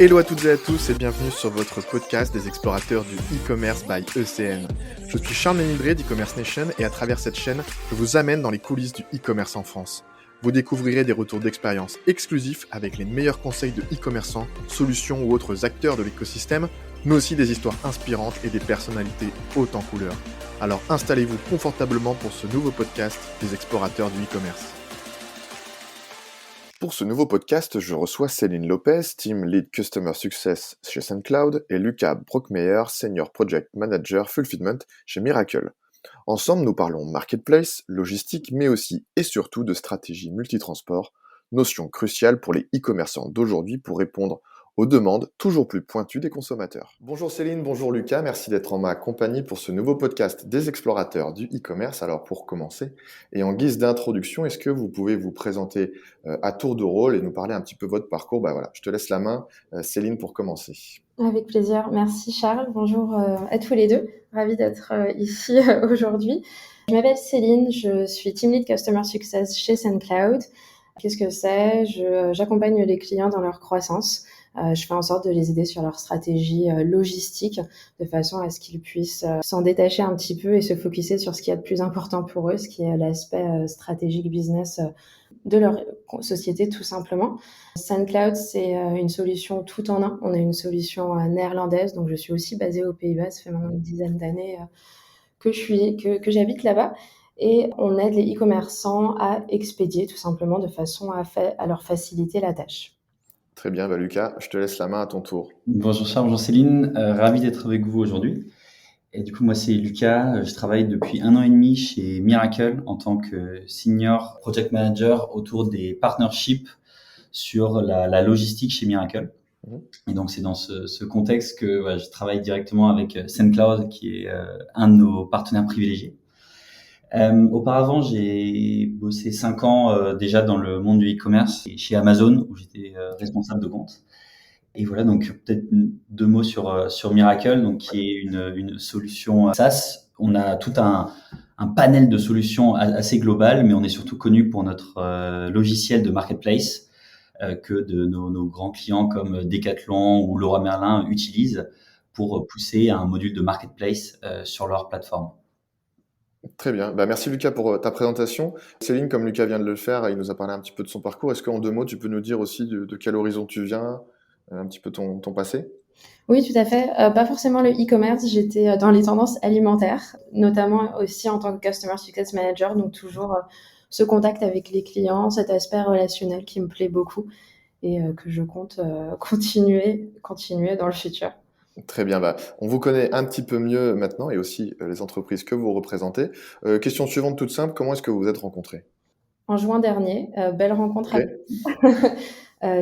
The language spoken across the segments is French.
Hello à toutes et à tous et bienvenue sur votre podcast des explorateurs du e-commerce by ECN. Je suis Charles Ménildré d'e-commerce Nation et à travers cette chaîne, je vous amène dans les coulisses du e-commerce en France. Vous découvrirez des retours d'expérience exclusifs avec les meilleurs conseils de e-commerçants, solutions ou autres acteurs de l'écosystème, mais aussi des histoires inspirantes et des personnalités hautes en couleur. Alors installez-vous confortablement pour ce nouveau podcast des explorateurs du e-commerce. Pour ce nouveau podcast, je reçois Céline Lopez, Team Lead Customer Success chez SendCloud, et Lucas Brockmeyer, Senior Project Manager Fulfillment chez Miracle. Ensemble, nous parlons marketplace, logistique, mais aussi et surtout de stratégie multitransport, notion cruciale pour les e-commerçants d'aujourd'hui pour répondre aux demandes toujours plus pointues des consommateurs. Bonjour Céline, bonjour Lucas, merci d'être en ma compagnie pour ce nouveau podcast des explorateurs du e-commerce. Alors pour commencer, et en guise d'introduction, est-ce que vous pouvez vous présenter à tour de rôle et nous parler un petit peu de votre parcours? Voilà, je te laisse la main, Céline, pour commencer. Avec plaisir. Merci Charles. Bonjour à tous les deux. Ravie d'être ici aujourd'hui. Je m'appelle Céline, je suis Team Lead Customer Success chez SendCloud. Qu'est-ce que c'est? J'accompagne les clients dans leur croissance. Je fais en sorte de les aider sur leur stratégie logistique de façon à ce qu'ils puissent s'en détacher un petit peu et se focuser sur ce qui est le plus important pour eux, ce qui est l'aspect stratégique business de leur société tout simplement. SendCloud, c'est une solution tout en un. On a une solution néerlandaise, donc je suis aussi basée aux Pays-Bas. Ça fait maintenant une dizaine d'années que j'habite là-bas. Et on aide les e-commerçants à expédier tout simplement de façon à leur faciliter la tâche. Très bien, Lucas, je te laisse la main à ton tour. Bonjour Charles, bonjour Céline, ravi d'être avec vous aujourd'hui. Et du coup, moi c'est Lucas, je travaille depuis 1 an et demi chez Miracle en tant que Senior Project Manager autour des partnerships sur la logistique chez Miracle. Et donc c'est dans ce contexte que je travaille directement avec SendCloud qui est un de nos partenaires privilégiés. Auparavant, j'ai bossé 5 ans déjà dans le monde du e-commerce chez Amazon où j'étais responsable de compte. Et voilà, donc peut-être 2 mots sur Miracle, donc qui est une solution SaaS. On a tout un panel de solutions assez global, mais on est surtout connu pour notre logiciel de marketplace que de nos grands clients comme Decathlon ou Leroy Merlin utilisent pour pousser un module de marketplace sur leur plateforme. Très bien. Merci Lucas pour ta présentation. Céline, comme Lucas vient de le faire, il nous a parlé un petit peu de son parcours. Est-ce qu'en 2 mots, tu peux nous dire aussi de quel horizon tu viens, un petit peu ton passé? Oui, tout à fait. Pas forcément le e-commerce, j'étais dans les tendances alimentaires, notamment aussi en tant que Customer Success Manager, donc toujours ce contact avec les clients, cet aspect relationnel qui me plaît beaucoup et que je compte continuer dans le futur. Très bien, on vous connaît un petit peu mieux maintenant et aussi les entreprises que vous représentez. Question suivante toute simple, comment est-ce que vous vous êtes rencontrés? En juin dernier, belle rencontre.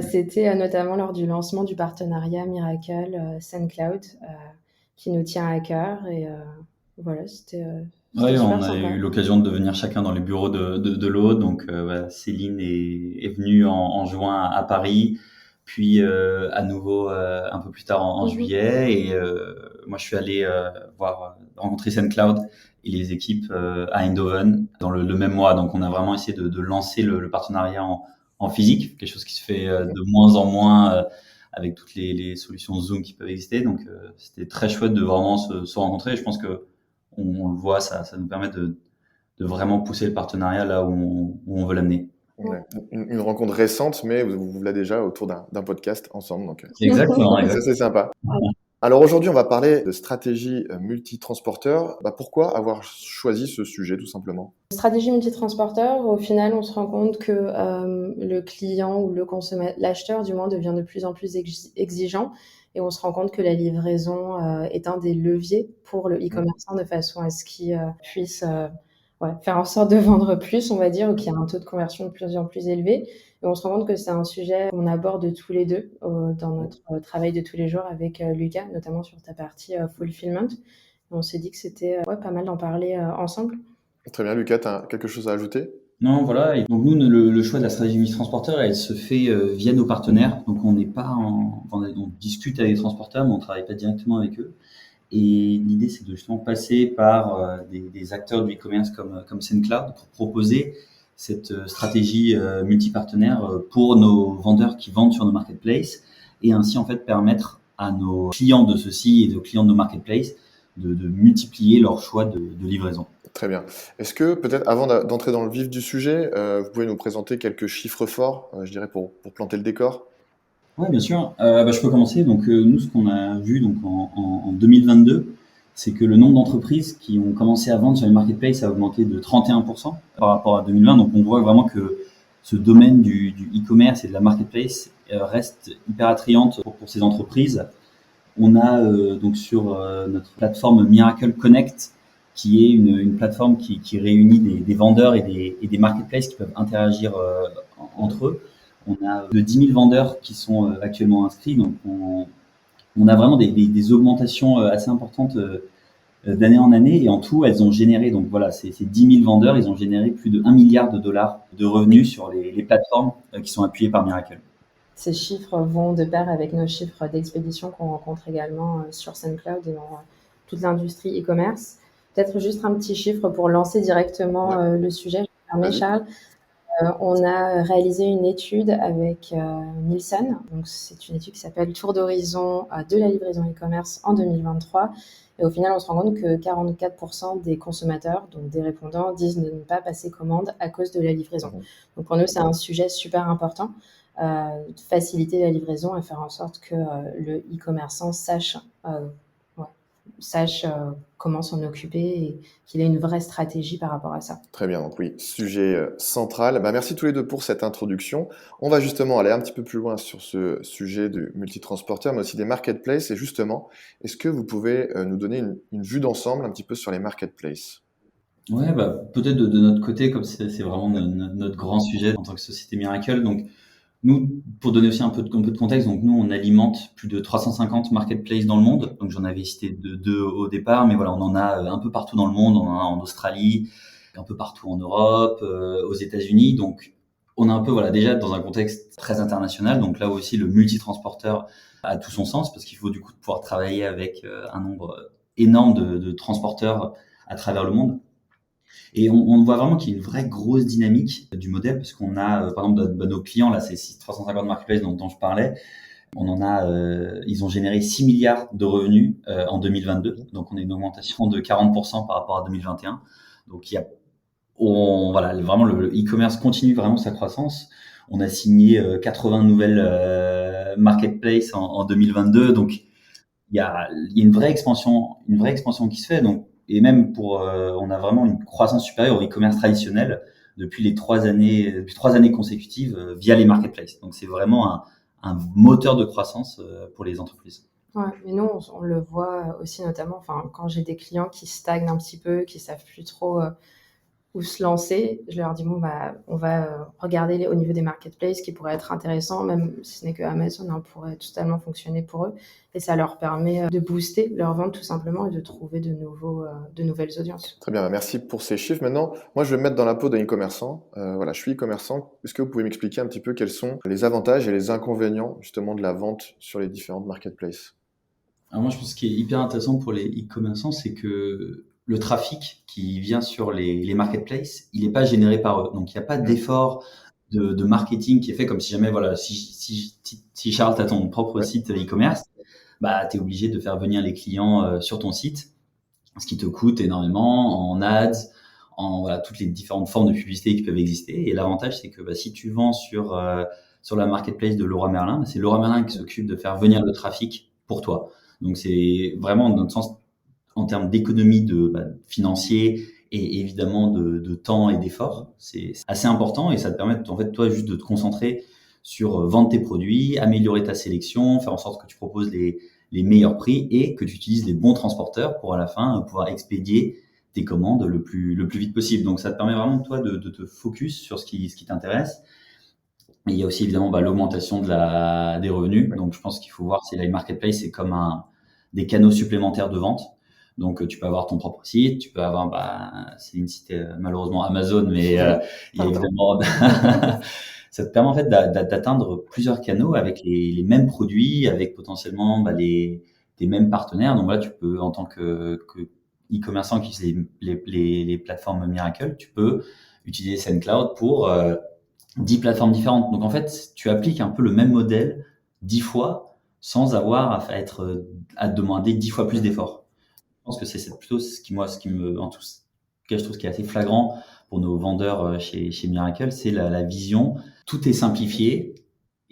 C'était notamment lors du lancement du partenariat Miracle SendCloud qui nous tient à cœur et voilà, c'était Oui, super on a sympa. eu l'occasion de venir chacun dans les bureaux de l'autre. Donc, Céline est venue en juin à Paris, puis à nouveau un peu plus tard en juillet. Et moi, je suis allé rencontrer SendCloud et les équipes à Eindhoven dans le même mois. Donc, on a vraiment essayé de lancer le partenariat en physique, quelque chose qui se fait de moins en moins avec toutes les solutions Zoom qui peuvent exister. Donc, c'était très chouette de vraiment se rencontrer. Et je pense que on le voit, ça nous permet de vraiment pousser le partenariat là où on veut l'amener. Ouais. Une rencontre récente, mais vous l'avez déjà autour d'un podcast ensemble. Donc, Exactement. ça, c'est sympa. Alors aujourd'hui, on va parler de stratégie multitransporteur. Pourquoi avoir choisi ce sujet, tout simplement? Stratégie multitransporteur, au final, on se rend compte que le client ou l'acheteur, du moins, devient de plus en plus exigeant. Et on se rend compte que la livraison est un des leviers pour le e-commerçant de façon à ce qu'il puisse faire en sorte de vendre plus, on va dire, ou qu'il y ait un taux de conversion de plus en plus élevé. Et on se rend compte que c'est un sujet qu'on aborde tous les deux dans notre travail de tous les jours avec Lucas, notamment sur ta partie fulfillment. Et on s'est dit que c'était pas mal d'en parler ensemble. Très bien, Lucas, tu as quelque chose à ajouter? Non, voilà. Et donc nous, le choix de la stratégie multitransporteur, elle se fait via nos partenaires. Donc on n'est pas on discute avec les transporteurs, mais on travaille pas directement avec eux. Et l'idée, c'est de justement passer par des acteurs du e-commerce comme SendCloud pour proposer cette stratégie multipartenaire pour nos vendeurs qui vendent sur nos marketplaces et ainsi en fait permettre à nos clients de ceux-ci et aux clients de nos marketplaces de multiplier leur choix de livraison. Très bien. Est-ce que peut-être avant d'entrer dans le vif du sujet, vous pouvez nous présenter quelques chiffres forts, je dirais pour planter le décor? Oui, bien sûr. Je peux commencer. Donc, nous, ce qu'on a vu donc en 2022, c'est que le nombre d'entreprises qui ont commencé à vendre sur les marketplaces a augmenté de 31% par rapport à 2020. Donc, on voit vraiment que ce domaine du e-commerce et de la marketplace reste hyper attrayante pour ces entreprises. On a donc sur notre plateforme Miracle Connect, qui est une plateforme qui réunit des vendeurs et des marketplaces qui peuvent interagir entre eux. On a de 10 000 vendeurs qui sont actuellement inscrits, donc on a vraiment des augmentations assez importantes d'année en année, et en tout, elles ont généré, donc voilà, ces 10 000 vendeurs, ils ont généré plus de 1 milliard de dollars de revenus sur les plateformes qui sont appuyées par Miracle. Ces chiffres vont de pair avec nos chiffres d'expédition qu'on rencontre également sur SendCloud et dans toute l'industrie e-commerce. Peut-être juste un petit chiffre pour lancer directement le sujet. Je me permets, Charles. On a réalisé une étude avec Nielsen. Donc, c'est une étude qui s'appelle Tour d'horizon de la livraison e-commerce en 2023. Et au final, on se rend compte que 44% des consommateurs, donc des répondants, disent de ne pas passer commande à cause de la livraison. Donc, pour nous, c'est un sujet super important. Faciliter la livraison et faire en sorte que le e-commerçant sache comment s'en occuper et qu'il ait une vraie stratégie par rapport à ça. Très bien, donc oui, sujet central. Merci tous les deux pour cette introduction. On va justement aller un petit peu plus loin sur ce sujet du multitransporteur, mais aussi des marketplaces. Et justement, est-ce que vous pouvez nous donner une vue d'ensemble un petit peu sur les marketplaces? Ouais, peut-être de notre côté, comme c'est vraiment notre grand sujet en tant que société Miracle. Donc, nous, pour donner aussi un peu de contexte, donc nous, on alimente plus de 350 marketplaces dans le monde. Donc, j'en avais cité deux au départ, mais voilà, on en a un peu partout dans le monde. On en a en Australie, un peu partout en Europe, aux États-Unis. Donc, on est un peu, voilà, déjà dans un contexte très international. Donc là aussi, le multitransporteur a tout son sens parce qu'il faut du coup pouvoir travailler avec un nombre énorme de transporteurs à travers le monde. Et on voit vraiment qu'il y a une vraie grosse dynamique du modèle parce qu'on a, par exemple, nos clients, là, c'est 350 marketplaces dont je parlais. On en a, ils ont généré 6 milliards de revenus en 2022. Donc, on a une augmentation de 40% par rapport à 2021. Donc, voilà, vraiment, le e-commerce continue vraiment sa croissance. On a signé 80 nouvelles marketplaces en 2022. Donc, il y a une vraie expansion qui se fait. Donc, et même on a vraiment une croissance supérieure au e-commerce traditionnel depuis 3 années consécutives via les marketplaces. Donc, c'est vraiment un moteur de croissance pour les entreprises. Ouais, mais nous, on le voit aussi notamment, quand j'ai des clients qui stagnent un petit peu, qui savent plus trop où se lancer, je leur dis on va regarder au niveau des marketplaces qui pourraient être intéressants, même si ce n'est que Amazon pourrait totalement fonctionner pour eux, et ça leur permet de booster leur vente tout simplement et de trouver de nouvelles audiences. Très bien, merci pour ces chiffres. Maintenant, moi je vais me mettre dans la peau d'un e-commerçant. Voilà, je suis e-commerçant. Est-ce que vous pouvez m'expliquer un petit peu quels sont les avantages et les inconvénients justement de la vente sur les différentes marketplaces? Alors moi, je pense ce qui est hyper intéressant pour les e-commerçants, c'est que le trafic qui vient sur les marketplaces, il n'est pas généré par eux. Donc, il n'y a pas d'effort de marketing qui est fait comme si jamais, voilà, si Charles, tu as ton propre site e-commerce, tu es obligé de faire venir les clients sur ton site, ce qui te coûte énormément en ads, voilà, toutes les différentes formes de publicité qui peuvent exister. Et l'avantage, c'est que si tu vends sur la marketplace de Leroy Merlin, c'est Leroy Merlin qui s'occupe de faire venir le trafic pour toi. Donc, c'est vraiment, dans notre sens, en termes d'économie financier et évidemment de temps et d'effort, c'est assez important et ça te permet, en fait, toi, juste de te concentrer sur vendre tes produits, améliorer ta sélection, faire en sorte que tu proposes les meilleurs prix et que tu utilises les bons transporteurs pour à la fin pouvoir expédier tes commandes le plus vite possible. Donc, ça te permet vraiment, toi, de te focus sur ce qui t'intéresse. Et il y a aussi évidemment l'augmentation des revenus. Donc, je pense qu'il faut voir si la marketplace c'est comme des canaux supplémentaires de vente. Donc, tu peux avoir ton propre site, tu peux avoir, c'est une site malheureusement Amazon, mais il y a évidemment, ça te permet en fait d'atteindre plusieurs canaux avec les mêmes produits, avec potentiellement tes mêmes partenaires. Donc là, tu peux en tant que e-commerçant qui utilise les plateformes Miracle, tu peux utiliser SendCloud pour 10 plateformes différentes. Donc en fait, tu appliques un peu le même modèle 10 fois sans avoir à demander 10 fois plus d'efforts. Je pense que c'est plutôt ce qui me, en tout cas, je trouve ce qui est assez flagrant pour nos vendeurs chez Miracle, c'est la vision. Tout est simplifié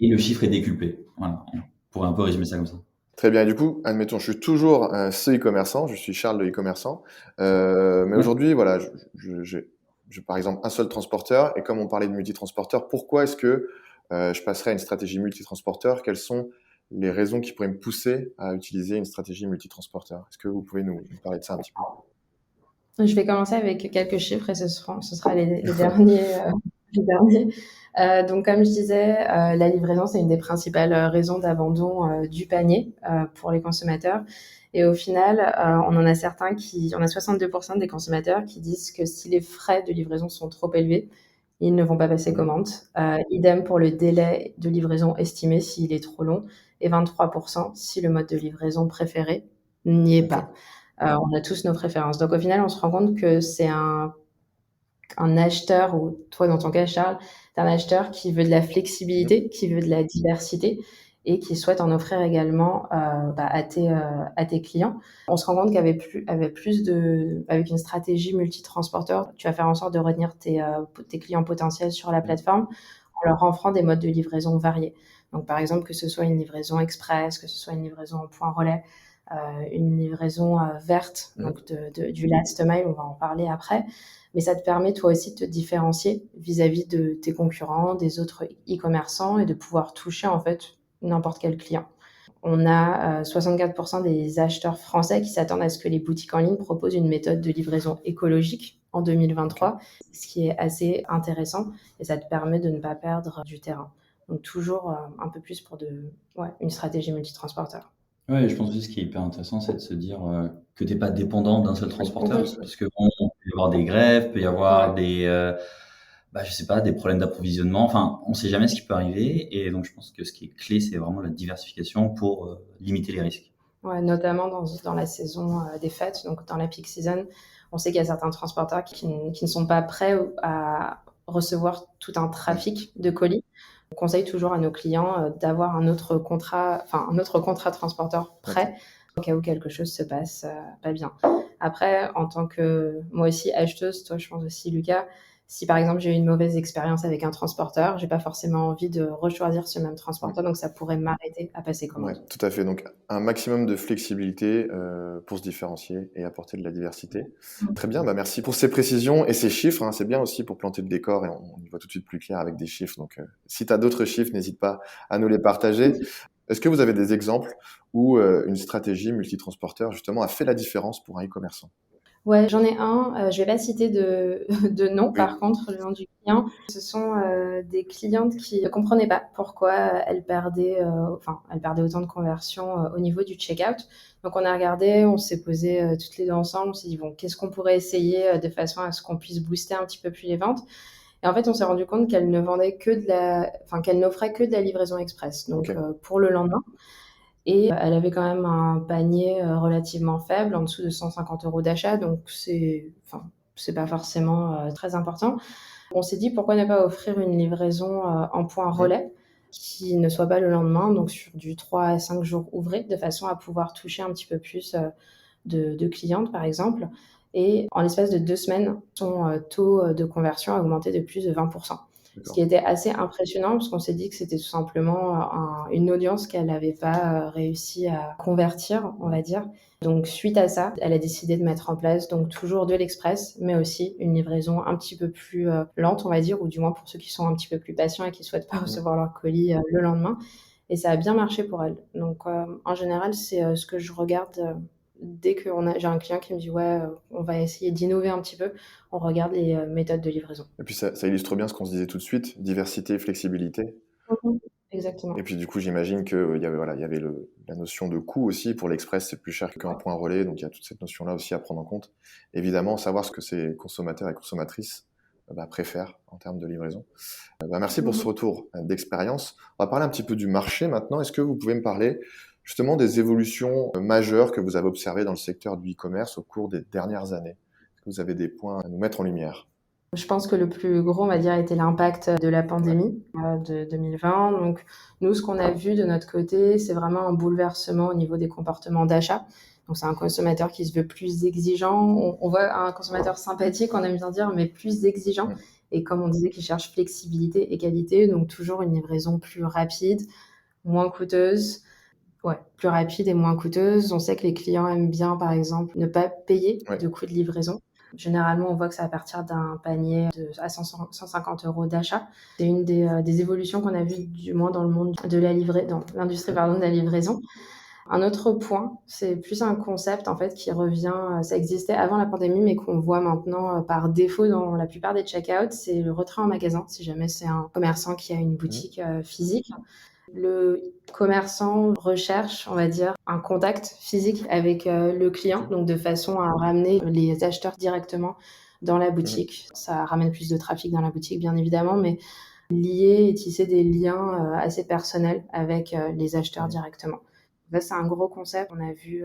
et le chiffre est décuplé. Voilà. On pourrait un peu résumer ça comme ça. Très bien. Et du coup, admettons, je suis toujours ce e-commerçant, je suis Charles le e-commerçant, mais Ouais. aujourd'hui, voilà, j'ai par exemple un seul transporteur, et comme on parlait de multitransporteur, pourquoi est-ce que je passerais à une stratégie multitransporteur? Quelles sont les raisons qui pourraient me pousser à utiliser une stratégie multitransporteur? Est-ce que vous pouvez nous parler de ça un petit peu? Je vais commencer avec quelques chiffres et ce sera les derniers. Les derniers. Donc, comme je disais, la livraison, c'est une des principales raisons d'abandon du panier pour les consommateurs. Et au final, on en a certains on a 62% des consommateurs qui disent que si les frais de livraison sont trop élevés, ils ne vont pas passer commande. Idem pour le délai de livraison estimé s'il est trop long, et 23% si le mode de livraison préféré n'y est Ok. pas. On a tous nos préférences. Donc au final, on se rend compte que c'est un acheteur, ou toi dans ton cas, Charles, tu es un acheteur qui veut de la flexibilité, qui veut de la diversité et qui souhaite en offrir également à tes clients. On se rend compte avec une stratégie multitransporteur, tu vas faire en sorte de retenir tes clients potentiels sur la plateforme en leur offrant des modes de livraison variés. Donc par exemple, que ce soit une livraison express, que ce soit une livraison en point relais, une livraison verte, donc du last mile, on va en parler après. Mais ça te permet toi aussi de te différencier vis-à-vis de tes concurrents, des autres e-commerçants et de pouvoir toucher en fait n'importe quel client. On a 64% des acheteurs français qui s'attendent à ce que les boutiques en ligne proposent une méthode de livraison écologique en 2023, ce qui est assez intéressant et ça te permet de ne pas perdre du terrain. Donc toujours un peu plus pour une stratégie multitransporteur. Ouais, je pense aussi ce qui est hyper intéressant, c'est de se dire que tu n'es pas dépendant d'un seul transporteur, Mhm. parce que bon, il peut y avoir des grèves, peut y avoir Ouais. je sais pas, des problèmes d'approvisionnement. Enfin, on sait jamais ce qui peut arriver, et donc je pense que ce qui est clé, c'est vraiment la diversification pour limiter les risques. Ouais, notamment dans la saison des fêtes, donc dans la peak season, on sait qu'il y a certains transporteurs qui ne sont pas prêts à recevoir tout un trafic de colis. On conseille toujours à nos clients d'avoir un autre contrat transporteur prêt au cas où quelque chose se passe pas bien. Après, en tant que moi aussi acheteuse, toi je pense aussi Lucas, si par exemple j'ai eu une mauvaise expérience avec un transporteur, j'ai pas forcément envie de rechoisir ce même transporteur, donc ça pourrait m'arrêter à passer Ouais, commande. tout à fait. Donc, un maximum de flexibilité pour se différencier et apporter de la diversité. Très bien, bah merci pour ces précisions et ces chiffres, hein. C'est bien aussi pour planter le décor et on y voit tout de suite plus clair avec des chiffres. Donc, si tu as d'autres chiffres, n'hésite pas à nous les partager. Est-ce que vous avez des exemples où une stratégie multitransporteur, justement, a fait la différence pour un e-commerçant? Ouais, j'en ai un. Je vais pas citer de, de nom, Oui, par contre, le nom du client. Ce sont des clientes qui ne comprenaient pas pourquoi elles perdaient autant de conversions au niveau du checkout. Donc, on a regardé, on s'est posé toutes les deux ensemble. On s'est dit, bon, qu'est-ce qu'on pourrait essayer de façon à ce qu'on puisse booster un petit peu plus les ventes? Et en fait, on s'est rendu compte qu'elle ne vendait qu'elle n'offrait que de la livraison express. ok. Donc, pour le lendemain. Et elle avait quand même un panier relativement faible, en dessous de 150 euros d'achat, donc c'est pas forcément très important. On s'est dit pourquoi ne pas offrir une livraison en point Mhm. relais qui ne soit pas le lendemain, donc sur du 3 à 5 jours ouvrés, de façon à pouvoir toucher un petit peu plus de clientes, par exemple. Et en l'espace de 2 semaines, son taux de conversion a augmenté de plus de 20%. Ce qui D'accord. était assez impressionnant parce qu'on s'est dit que c'était tout simplement une audience qu'elle n'avait pas réussi à convertir, on va dire. Donc suite à ça, elle a décidé de mettre en place donc toujours de l'express, mais aussi une livraison un petit peu plus lente, on va dire, ou du moins pour ceux qui sont un petit peu plus patients et qui souhaitent pas Mhm. recevoir leur colis le lendemain. Et ça a bien marché pour elle. Donc en général, c'est ce que je regarde dès que j'ai un client qui me dit ouais, on va essayer d'innover un petit peu, on regarde les méthodes de livraison. Et puis, ça illustre bien ce qu'on se disait tout de suite, diversité et flexibilité. Mhm. Et Exactement. puis du coup, j'imagine que il y avait voilà, il y avait la notion de coût aussi. Pour l'express, c'est plus cher qu'un point relais, donc il y a toute cette notion-là aussi à prendre en compte. Évidemment, savoir ce que ces consommateurs et consommatrices préfèrent en termes de livraison. Merci pour ce Mhm. retour d'expérience. On va parler un petit peu du marché maintenant. Est-ce que vous pouvez me parler justement des évolutions majeures que vous avez observées dans le secteur du e-commerce au cours des dernières années? Est-ce que vous avez des points à nous mettre en lumière? Je pense que le plus gros, on va dire, était l'impact de la pandémie de 2020. Donc, nous, ce qu'on a vu de notre côté, c'est vraiment un bouleversement au niveau des comportements d'achat. Donc, c'est un consommateur qui se veut plus exigeant. On voit un consommateur sympathique, on aime bien dire, mais plus exigeant. Et comme on disait, qui cherche flexibilité et qualité, donc toujours une livraison plus rapide, moins coûteuse. Ouais, plus rapide et moins coûteuse. On sait que les clients aiment bien, par exemple, ne pas payer Ouais. de coûts de livraison. Généralement, on voit que c'est à partir d'un panier à 150 euros d'achat. C'est une des évolutions qu'on a vues, du moins dans le monde de la dans l'industrie de la livraison. Un autre point, c'est plus un concept en fait qui revient, ça existait avant la pandémie, mais qu'on voit maintenant par défaut dans la plupart des checkouts, c'est le retrait en magasin, si jamais c'est un commerçant qui a une boutique physique. Le commerçant recherche, on va dire, un contact physique avec le client, donc de façon à ramener les acheteurs directement dans la boutique. Ça ramène plus de trafic dans la boutique, bien évidemment, mais lier et tisser des liens assez personnels avec les acheteurs directement. Là, c'est un gros concept qu'on a vu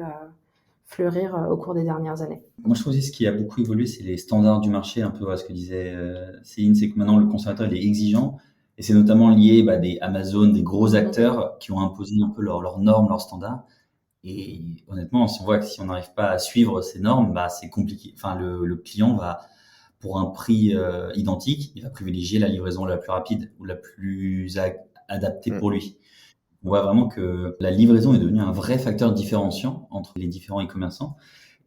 fleurir au cours des dernières années. Moi, je trouve aussi ce qui a beaucoup évolué, c'est les standards du marché, un peu ce que disait Céline, c'est que maintenant le consommateur il est exigeant, et c'est notamment lié des Amazon, des gros acteurs qui ont imposé un peu leurs normes, leurs standards. Et honnêtement, on voit que si on n'arrive pas à suivre ces normes, c'est compliqué. Enfin, le client va, pour un prix identique, il va privilégier la livraison la plus rapide ou la plus adaptée pour lui. On voit vraiment que la livraison est devenue un vrai facteur différenciant entre les différents e-commerçants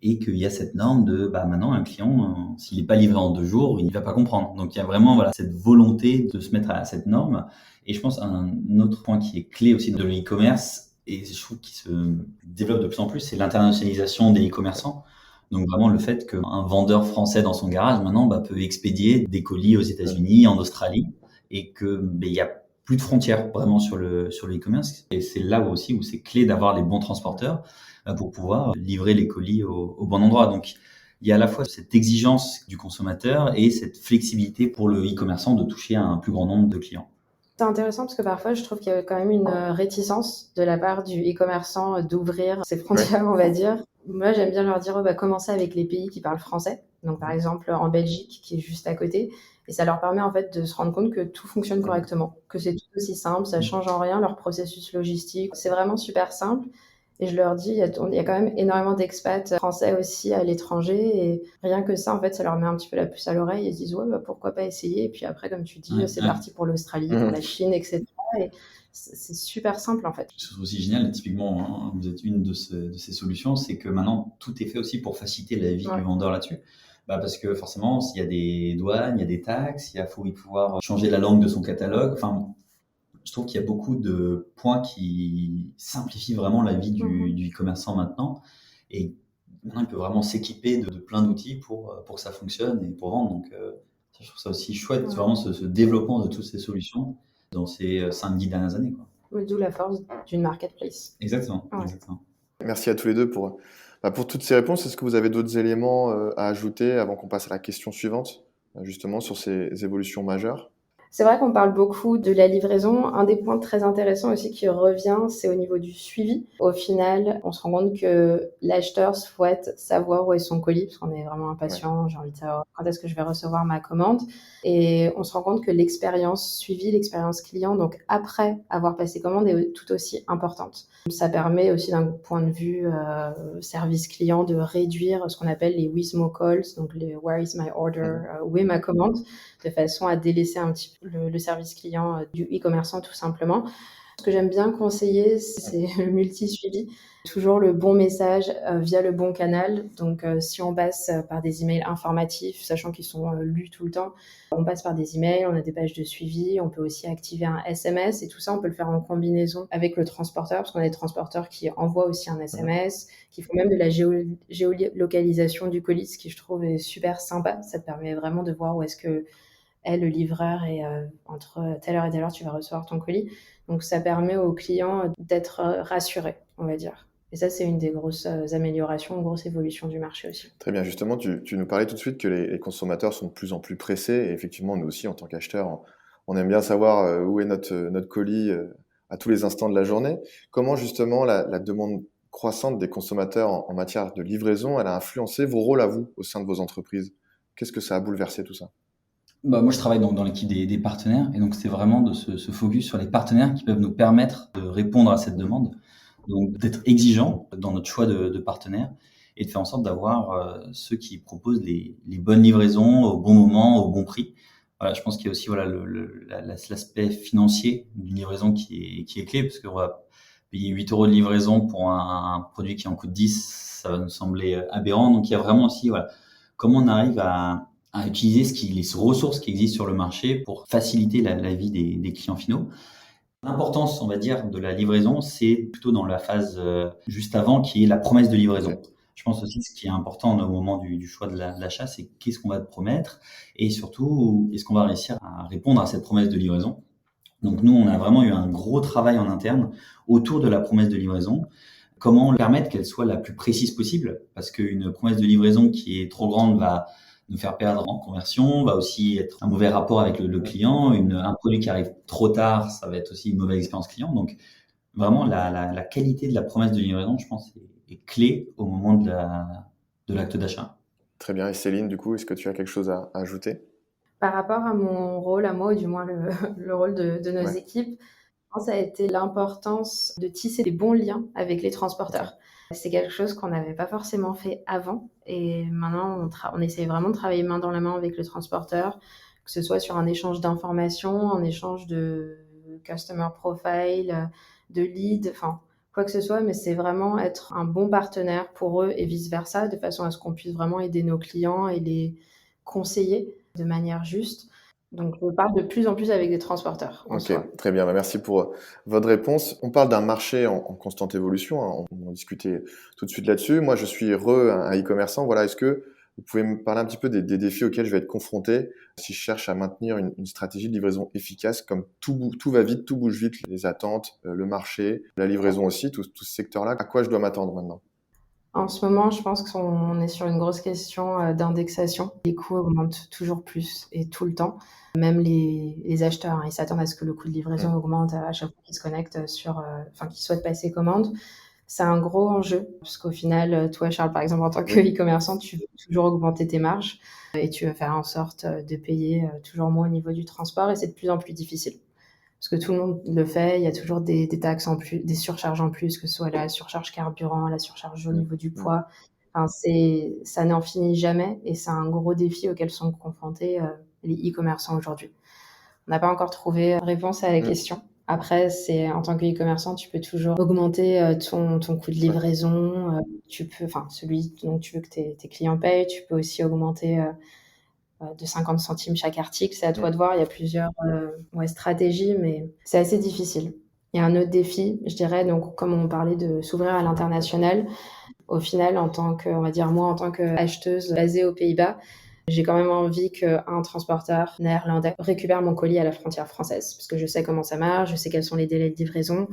et qu'il y a cette norme de maintenant un client, s'il n'est pas livré en 2 jours, il ne va pas comprendre. Donc il y a vraiment cette volonté de se mettre à cette norme. Et je pense un autre point qui est clé aussi de l'e-commerce, et je trouve qu'il se développe de plus en plus, c'est l'internationalisation des e-commerçants. Donc vraiment le fait qu'un vendeur français dans son garage maintenant peut expédier des colis aux États-Unis, en Australie, et que il y a plus de frontières vraiment sur le e-commerce. Et c'est là aussi où c'est clé d'avoir les bons transporteurs pour pouvoir livrer les colis au bon endroit. Donc il y a à la fois cette exigence du consommateur et cette flexibilité pour le e-commerçant de toucher à un plus grand nombre de clients. C'est intéressant parce que parfois, je trouve qu'il y a quand même une réticence de la part du e-commerçant d'ouvrir ses frontières, on va dire. Moi, j'aime bien leur dire, commencez avec les pays qui parlent français. Donc, par exemple, en Belgique, qui est juste à côté. Et ça leur permet, en fait, de se rendre compte que tout fonctionne correctement, que c'est tout aussi simple, ça change en rien leur processus logistique. C'est vraiment super simple. Et je leur dis, il y a quand même énormément d'expats français aussi à l'étranger. Et rien que ça, en fait, ça leur met un petit peu la puce à l'oreille. Ils se disent, pourquoi pas essayer. Et puis après, comme tu dis, c'est parti pour l'Australie, pour la Chine, etc. Et c'est super simple, en fait. Ce qui est aussi génial, typiquement, vous êtes une de ces solutions, c'est que maintenant, tout est fait aussi pour faciliter la vie du vendeur là-dessus. Parce que forcément, s'il y a des douanes, il y a des taxes, il faut pouvoir changer la langue de son catalogue. Enfin, je trouve qu'il y a beaucoup de points qui simplifient vraiment la vie du e-commerçant maintenant. Et maintenant, il peut vraiment s'équiper de plein d'outils pour que ça fonctionne et pour vendre. Donc, je trouve ça aussi chouette, vraiment ce développement de toutes ces solutions dans ces 5-10 dernières années, quoi. D'où la force d'une marketplace. Exactement. Merci à tous les deux pour toutes ces réponses. Est-ce que vous avez d'autres éléments à ajouter avant qu'on passe à la question suivante, justement sur ces évolutions majeures ? C'est vrai qu'on parle beaucoup de la livraison. Un des points très intéressants aussi qui revient, c'est au niveau du suivi. Au final, on se rend compte que l'acheteur souhaite savoir où est son colis, parce qu'on est vraiment impatient. J'ai envie de savoir quand est-ce que je vais recevoir ma commande. Et on se rend compte que l'expérience suivie, l'expérience client, donc après avoir passé commande, est tout aussi importante. Ça permet aussi d'un point de vue service client de réduire ce qu'on appelle les Wismo calls, donc les Where is my order, où est ma commande, de façon à délaisser un petit peu le service client du e-commerçant tout simplement. Ce que j'aime bien conseiller, c'est le multi-suivi. Toujours le bon message via le bon canal. Donc, si on passe par des emails informatifs, sachant qu'ils sont lus tout le temps, on passe par des emails, on a des pages de suivi, on peut aussi activer un SMS et tout ça, on peut le faire en combinaison avec le transporteur, parce qu'on a des transporteurs qui envoient aussi un SMS, qui font même de la géolocalisation du colis, ce qui je trouve est super sympa. Ça te permet vraiment de voir où est-ce que le livreur et entre telle heure et telle heure, tu vas recevoir ton colis. Donc, ça permet aux clients d'être rassurés, on va dire. Et ça, c'est une des grosses améliorations, une grosse évolution du marché aussi. Très bien. Justement, tu nous parlais tout de suite que les consommateurs sont de plus en plus pressés. Et effectivement, nous aussi, en tant qu'acheteurs, on aime bien savoir où est notre colis à tous les instants de la journée. Comment, justement, la demande croissante des consommateurs en matière de livraison, elle a influencé vos rôles à vous au sein de vos entreprises ? Qu'est-ce que ça a bouleversé tout ça ? Moi, je travaille dans l'équipe des partenaires et donc c'est vraiment de se focus sur les partenaires qui peuvent nous permettre de répondre à cette demande. Donc d'être exigeant dans notre choix de partenaires et de faire en sorte d'avoir ceux qui proposent les bonnes livraisons au bon moment, au bon prix. Voilà, je pense qu'il y a aussi voilà l'aspect financier d'une livraison qui est clé parce qu'on va payer 8 € de livraison pour un produit qui en coûte 10, ça va nous sembler aberrant. Donc il y a vraiment aussi voilà comment on arrive à utiliser les ressources qui existent sur le marché pour faciliter la vie des clients finaux. L'importance, on va dire, de la livraison, c'est plutôt dans la phase juste avant, qui est la promesse de livraison. Je pense aussi ce qui est important au moment du choix de l'achat, c'est qu'est-ce qu'on va te promettre et surtout, est-ce qu'on va réussir à répondre à cette promesse de livraison. Donc nous, on a vraiment eu un gros travail en interne autour de la promesse de livraison. Comment permettre qu'elle soit la plus précise possible, parce qu'une promesse de livraison qui est trop grande va nous faire perdre en conversion, va aussi être un mauvais rapport avec le client. Un produit qui arrive trop tard, ça va être aussi une mauvaise expérience client. Donc vraiment, la qualité de la promesse de livraison, je pense, est clé au moment de l'acte d'achat. Très bien. Et Céline, du coup, est-ce que tu as quelque chose à ajouter? Par rapport à mon rôle, à moi, ou du moins le rôle de nos Ouais. équipes, ça a été l'importance de tisser des bons liens avec les transporteurs. C'est quelque chose qu'on n'avait pas forcément fait avant et maintenant on essaie vraiment de travailler main dans la main avec le transporteur, que ce soit sur un échange d'informations, un échange de customer profile, de lead, enfin quoi que ce soit, mais c'est vraiment être un bon partenaire pour eux et vice-versa, de façon à ce qu'on puisse vraiment aider nos clients et les conseiller de manière juste. Donc on parle de plus en plus avec des transporteurs en Ok, soi. très bien. Bah, merci pour votre réponse. On parle d'un marché en constante évolution, hein. On en discutait tout de suite là-dessus. Moi, je suis un e-commerçant. Voilà, est-ce que vous pouvez me parler un petit peu des défis auxquels je vais être confronté si je cherche à maintenir une stratégie de livraison efficace, comme tout va vite, tout bouge vite, les attentes, le marché, la livraison aussi, tout ce secteur-là. À quoi je dois m'attendre maintenant? En ce moment, je pense qu'on est sur une grosse question d'indexation. Les coûts augmentent toujours plus et tout le temps. Même les acheteurs, hein, ils s'attendent à ce que le coût de livraison Mm. augmente à chaque fois qu'ils se connectent enfin, qu'ils souhaitent passer commande. C'est un gros enjeu, parce qu'au final, toi, Charles, par exemple, en tant que Oui. e-commerçant, tu veux toujours augmenter tes marges et tu veux faire en sorte de payer toujours moins au niveau du transport et c'est de plus en plus difficile. Parce que tout le monde le fait, il y a toujours des taxes en plus, des surcharges en plus, que ce soit la surcharge carburant, la surcharge au Mm. niveau du Mm. poids. Enfin, ça n'en finit jamais et c'est un gros défi auquel sont confrontés les e-commerçants aujourd'hui. On n'a pas encore trouvé réponse à la Mm. question. Après, en tant que e-commerçant, tu peux toujours augmenter ton coût de Ouais. livraison. Enfin, celui dont tu veux que tes clients payent. Tu peux aussi augmenter de 50 centimes chaque article. C'est à toi Mm. de voir. Il y a plusieurs stratégies, mais c'est assez difficile. Il y a un autre défi, je dirais, donc comme on parlait de s'ouvrir à l'international, au final, on va dire moi, en tant qu'acheteuse basée aux Pays-Bas, j'ai quand même envie qu'un transporteur néerlandais récupère mon colis à la frontière française, parce que je sais comment ça marche, je sais quels sont les délais de livraison.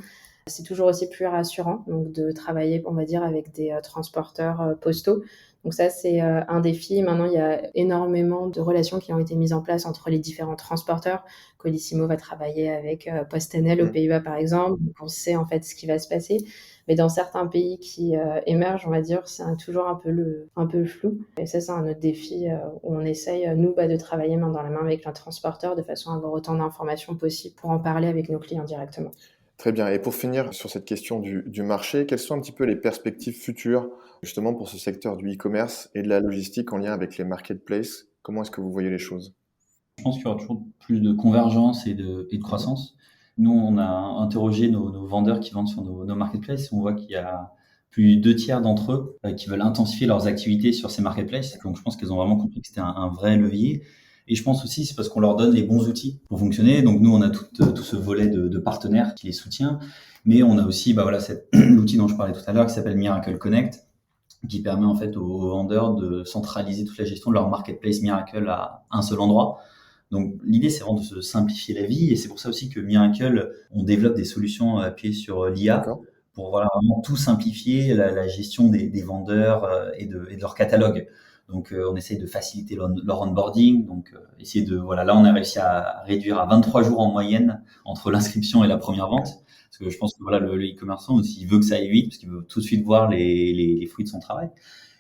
C'est toujours aussi plus rassurant donc de travailler, on va dire, avec des transporteurs postaux. Donc ça, c'est un défi. Maintenant, il y a énormément de relations qui ont été mises en place entre les différents transporteurs. Colissimo va travailler avec PostNL aux Mm. Pays-Bas, par exemple. Donc on sait en fait ce qui va se passer. Mais dans certains pays qui émergent, on va dire, c'est toujours un peu flou. Et ça, c'est un autre défi où on essaye, nous, de travailler main dans la main avec le transporteur de façon à avoir autant d'informations possible pour en parler avec nos clients directement. Très bien. Et pour finir sur cette question du marché, quelles sont un petit peu les perspectives futures justement pour ce secteur du e-commerce et de la logistique en lien avec les marketplaces? Comment est-ce que vous voyez les choses? Je pense qu'il y aura toujours plus de convergence et de Mhm. croissance. Nous, on a interrogé nos vendeurs qui vendent sur nos marketplaces. On voit qu'il y a plus de 2 tiers d'entre eux qui veulent intensifier leurs activités sur ces marketplaces. Donc, je pense qu'ils ont vraiment compris que c'était un vrai levier. Et je pense aussi c'est parce qu'on leur donne les bons outils pour fonctionner. Donc, nous, on a tout ce volet de partenaires qui les soutient. Mais on a aussi l'outil dont je parlais tout à l'heure qui s'appelle Miracle Connect, qui permet en fait aux vendeurs de centraliser toute la gestion de leur marketplace Miracle à un seul endroit. Donc l'idée, c'est vraiment de se simplifier la vie et c'est pour ça aussi que Miracle, on développe des solutions appuyées sur l'IA D'accord. pour voilà, vraiment tout simplifier, la gestion des vendeurs et de leur catalogue. Donc on essaye de faciliter leur onboarding. Donc essayer voilà, là on a réussi à réduire à 23 jours en moyenne entre l'inscription et la première vente. Parce que je pense que voilà, le e-commerçant aussi, il veut que ça aille vite parce qu'il veut tout de suite voir les fruits de son travail.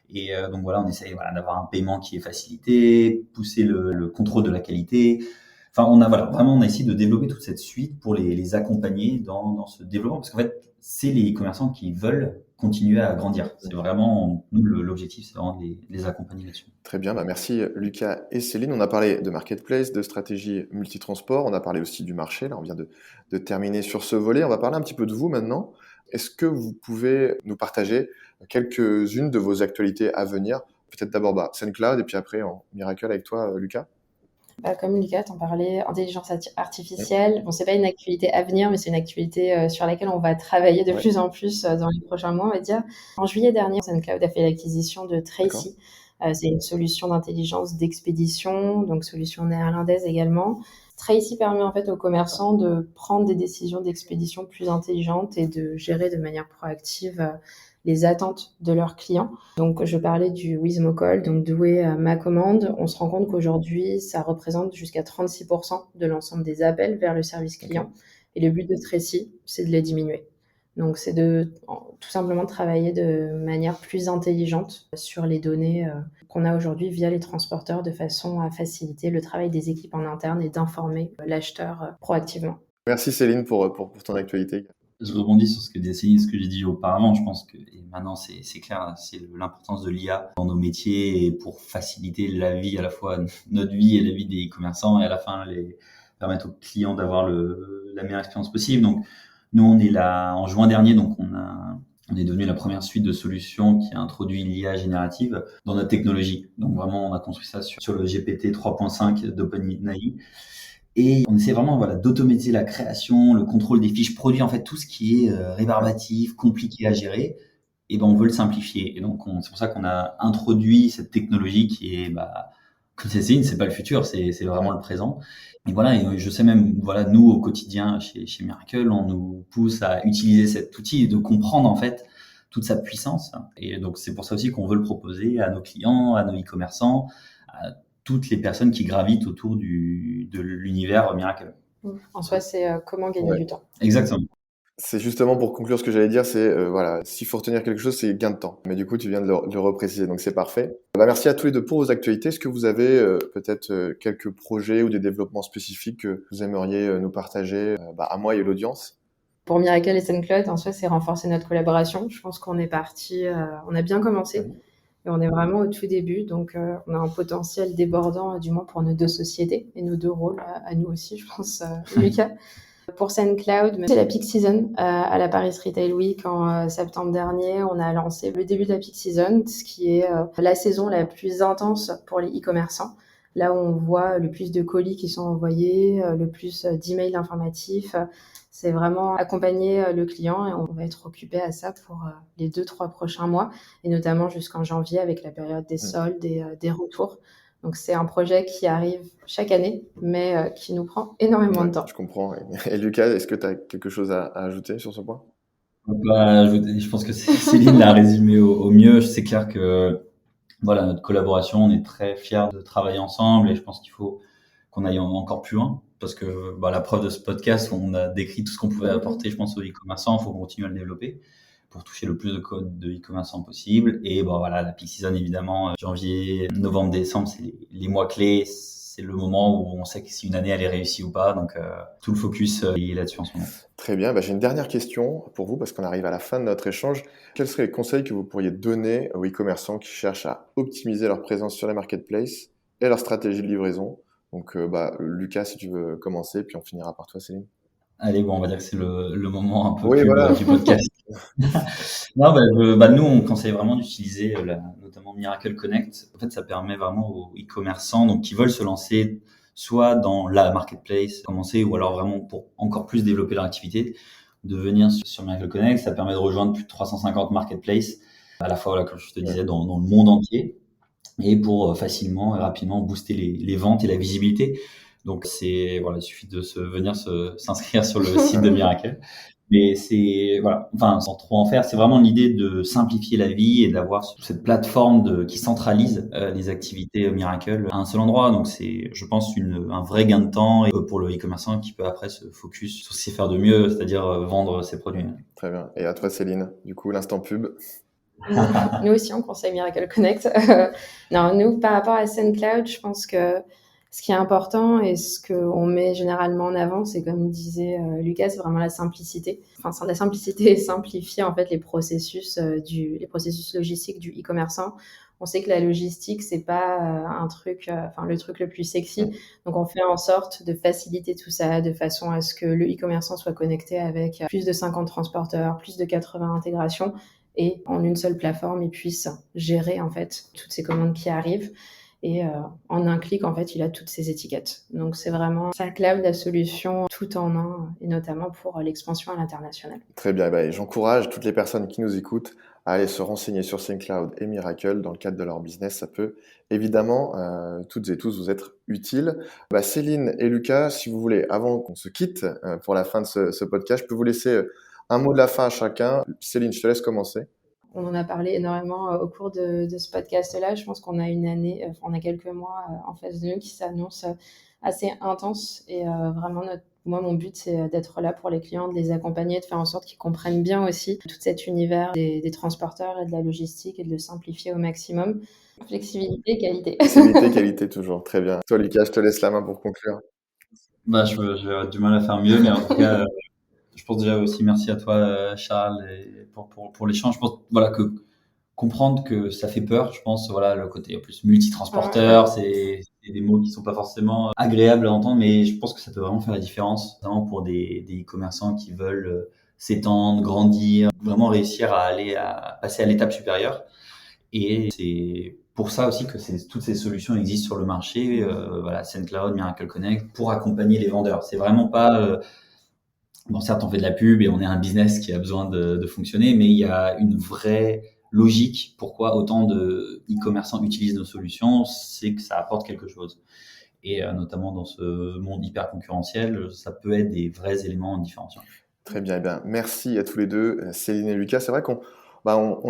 Et donc voilà, on essaye d'avoir un paiement qui est facilité, pousser le contrôle de la qualité. Enfin, on a essayé de développer toute cette suite pour les accompagner dans ce développement, parce qu'en fait, c'est les commerçants qui veulent continuer à grandir. C'est vraiment, nous, l'objectif, c'est vraiment de les accompagner là-dessus. Très bien, merci Lucas et Céline. On a parlé de marketplace, de stratégie multitransport, on a parlé aussi du marché. Là, on vient de terminer sur ce volet. On va parler un petit peu de vous maintenant. Est-ce que vous pouvez nous partager quelques-unes de vos actualités à venir? Peut-être d'abord SendCloud et puis après en Miracle avec toi, Lucas. Comme Lucas t'en parlait, intelligence artificielle, bon, c'est pas une activité à venir, mais c'est une activité sur laquelle on va travailler de plus en plus dans les prochains mois, on va dire. En juillet dernier, SendCloud a fait l'acquisition de Tracy. C'est une solution d'intelligence d'expédition, donc solution néerlandaise également. Tracy permet en fait aux commerçants de prendre des décisions d'expédition plus intelligentes et de gérer de manière proactive les attentes de leurs clients. Donc, je parlais du Wizmocall, donc doué ma commande. On se rend compte qu'aujourd'hui, ça représente jusqu'à 36% de l'ensemble des appels vers le service client. Et le but de Tracy, c'est de les diminuer. Donc, c'est tout simplement de travailler de manière plus intelligente sur les données qu'on a aujourd'hui via les transporteurs de façon à faciliter le travail des équipes en interne et d'informer l'acheteur proactivement. Merci Céline pour ton actualité. Je rebondis sur ce que disait Céline, ce que j'ai dit auparavant. Je pense que et maintenant c'est clair, c'est l'importance de l'IA dans nos métiers et pour faciliter la vie, à la fois notre vie et la vie des commerçants, et à la fin permettre aux clients d'avoir la meilleure expérience possible. Donc nous, on est là en juin dernier, donc on est devenu la première suite de solutions qui a introduit l'IA générative dans notre technologie. Donc vraiment, on a construit ça sur le GPT 3.5 d'OpenAI. Et on essaie vraiment d'automatiser la création, le contrôle des fiches produits, en fait tout ce qui est rébarbatif, compliqué à gérer, et on veut le simplifier. Et donc c'est pour ça qu'on a introduit cette technologie qui est, comme c'est Céline, c'est pas le futur, c'est vraiment le présent. Et et je sais même, nous au quotidien chez Miracle, on nous pousse à utiliser cet outil et de comprendre en fait toute sa puissance. Et donc c'est pour ça aussi qu'on veut le proposer à nos clients, à nos e-commerçants, à toutes les personnes qui gravitent autour de l'univers Miracle. En soi, c'est comment gagner du temps. Exactement. C'est justement pour conclure ce que j'allais dire, c'est s'il faut retenir quelque chose, c'est gain de temps. Mais du coup, tu viens de le repréciser, donc c'est parfait. Merci à tous les deux pour vos actualités. Est-ce que vous avez peut-être quelques projets ou des développements spécifiques que vous aimeriez nous partager à moi et à l'audience? Pour Miracle et SendCloud, en soi, c'est renforcer notre collaboration. Je pense qu'on est parti, on a bien commencé. Et on est vraiment au tout début, donc on a un potentiel débordant, du moins pour nos deux sociétés et nos deux rôles, à nous aussi, je pense, Lucas. Pour SendCloud, c'est la peak season à la Paris Retail Week en septembre dernier. On a lancé le début de la peak season, ce qui est la saison la plus intense pour les e-commerçants. Là où on voit le plus de colis qui sont envoyés, le plus d'emails informatifs. C'est vraiment accompagner le client et on va être occupé à ça pour les 2-3 prochains mois et notamment jusqu'en janvier avec la période des soldes et des retours. Donc, c'est un projet qui arrive chaque année, mais qui nous prend énormément de temps. Je comprends. Et Lucas, est-ce que tu as quelque chose à ajouter sur ce point? Je pense que Céline l'a résumé au mieux. C'est clair que notre collaboration, on est très fiers de travailler ensemble et je pense qu'il faut qu'on aille encore plus loin. Parce que la preuve de ce podcast, on a décrit tout ce qu'on pouvait apporter, je pense, aux e-commerçants. Il faut continuer à le développer pour toucher le plus de codes de e-commerçants possible. Et la peak season, évidemment, janvier, novembre, décembre, c'est les mois clés. C'est le moment où on sait que si une année elle est réussie ou pas. Donc, tout le focus est là-dessus en ce moment. Très bien. J'ai une dernière question pour vous parce qu'on arrive à la fin de notre échange. Quels seraient les conseils que vous pourriez donner aux e-commerçants qui cherchent à optimiser leur présence sur les marketplaces et leur stratégie de livraison? Donc, Lucas, si tu veux commencer, puis on finira par toi, Céline. Allez, on va dire que c'est le moment un peu pub du podcast. Nous, on conseille vraiment d'utiliser notamment Miracle Connect. En fait, ça permet vraiment aux e-commerçants donc qui veulent se lancer soit dans la marketplace, commencer, ou alors vraiment pour encore plus développer leur activité, de venir sur Miracle Connect. Ça permet de rejoindre plus de 350 marketplaces, à la fois, comme je te disais, dans le monde entier, et pour facilement et rapidement booster les ventes et la visibilité. Donc il suffit de venir s'inscrire sur le site de Miracle. Mais sans trop en faire, c'est vraiment l'idée de simplifier la vie et d'avoir cette plateforme qui centralise les activités Miracle à un seul endroit. Donc c'est, je pense, un vrai gain de temps et pour le e-commerçant qui peut après se focus sur ce qu'il sait faire de mieux, c'est-à-dire vendre ses produits. Très bien. Et à toi, Céline, du coup, l'instant pub. Nous aussi, on conseille Miracle Connect. Non, nous, par rapport à SendCloud, je pense que ce qui est important et ce qu'on met généralement en avant, c'est comme disait Lucas, c'est vraiment la simplicité. Enfin, la simplicité et simplifier en fait les processus logistiques du e-commerçant. On sait que la logistique, c'est pas le truc le plus sexy. Donc, on fait en sorte de faciliter tout ça de façon à ce que le e-commerçant soit connecté avec plus de 50 transporteurs, plus de 80 intégrations et en une seule plateforme, il puisse gérer en fait toutes ces commandes qui arrivent. Et en un clic, en fait, il a toutes ces étiquettes. Donc, c'est vraiment SendCloud, la solution tout en un, et notamment pour l'expansion à l'international. Très bien, et j'encourage toutes les personnes qui nous écoutent à aller se renseigner sur SendCloud et Miracle dans le cadre de leur business. Ça peut évidemment, toutes et tous, vous être utile. Céline et Lucas, si vous voulez, avant qu'on se quitte pour la fin de ce podcast, je peux vous laisser un mot de la fin à chacun. Céline, je te laisse commencer. On en a parlé énormément au cours de ce podcast-là. Je pense qu'on a on a quelques mois en face de nous qui s'annoncent assez intenses. Et vraiment, moi, mon but, c'est d'être là pour les clients, de les accompagner, de faire en sorte qu'ils comprennent bien aussi tout cet univers des transporteurs et de la logistique et de le simplifier au maximum. Flexibilité, qualité. Flexibilité, qualité, toujours. Très bien. Toi, Lucas, je te laisse la main pour conclure. Je vais avoir du mal à faire mieux, mais en tout cas, je pense déjà aussi merci à toi, Charles, et pour l'échange. Je pense que comprendre que ça fait peur, je pense, le côté en plus multitransporteur, c'est des mots qui sont pas forcément agréables à entendre, mais je pense que ça peut vraiment faire la différence, notamment pour des e-commerçants qui veulent s'étendre, grandir, vraiment réussir à passer à l'étape supérieure. Et c'est pour ça aussi que toutes ces solutions existent sur le marché, SendCloud, Miracle Connect, pour accompagner les vendeurs. C'est vraiment pas certes, on fait de la pub et on est un business qui a besoin de fonctionner, mais il y a une vraie logique pourquoi autant de e-commerçants utilisent nos solutions, c'est que ça apporte quelque chose. Et notamment dans ce monde hyper concurrentiel, ça peut être des vrais éléments différenciants. Très bien, merci à tous les deux, Céline et Lucas. C'est vrai qu'on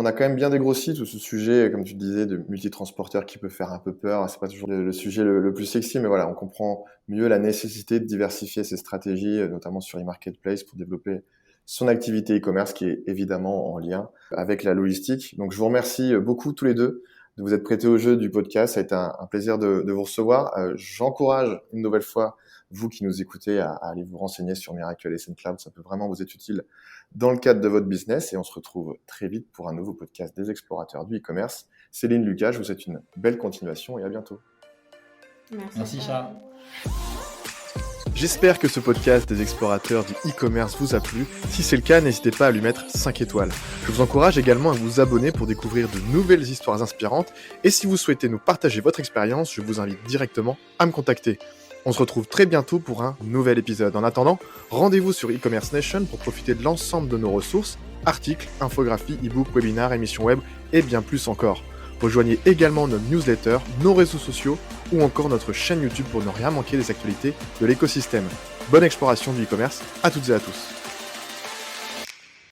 a quand même bien dégrossi tout ce sujet, comme tu disais, de multitransporteur qui peut faire un peu peur. C'est pas toujours le sujet le plus sexy, mais voilà, on comprend mieux la nécessité de diversifier ses stratégies, notamment sur e-marketplace, pour développer son activité e-commerce qui est évidemment en lien avec la logistique. Donc, je vous remercie beaucoup tous les deux de vous être prêtés au jeu du podcast. Ça a été un plaisir de vous recevoir. J'encourage une nouvelle fois vous qui nous écoutez à aller vous renseigner sur Miracle et SendCloud. Ça peut vraiment vous être utile dans le cadre de votre business et on se retrouve très vite pour un nouveau podcast des explorateurs du e-commerce. Céline, Lucas, je vous souhaite une belle continuation et à bientôt. Merci Charles. J'espère que ce podcast des explorateurs du e-commerce vous a plu. Si c'est le cas, n'hésitez pas à lui mettre 5 étoiles. Je vous encourage également à vous abonner pour découvrir de nouvelles histoires inspirantes. Et si vous souhaitez nous partager votre expérience, je vous invite directement à me contacter. On se retrouve très bientôt pour un nouvel épisode. En attendant, rendez-vous sur e-commerce nation pour profiter de l'ensemble de nos ressources, articles, infographies, e-books, webinaires, émissions web et bien plus encore. Rejoignez également notre newsletter, nos réseaux sociaux ou encore notre chaîne YouTube pour ne rien manquer des actualités de l'écosystème. Bonne exploration du e-commerce à toutes et à tous.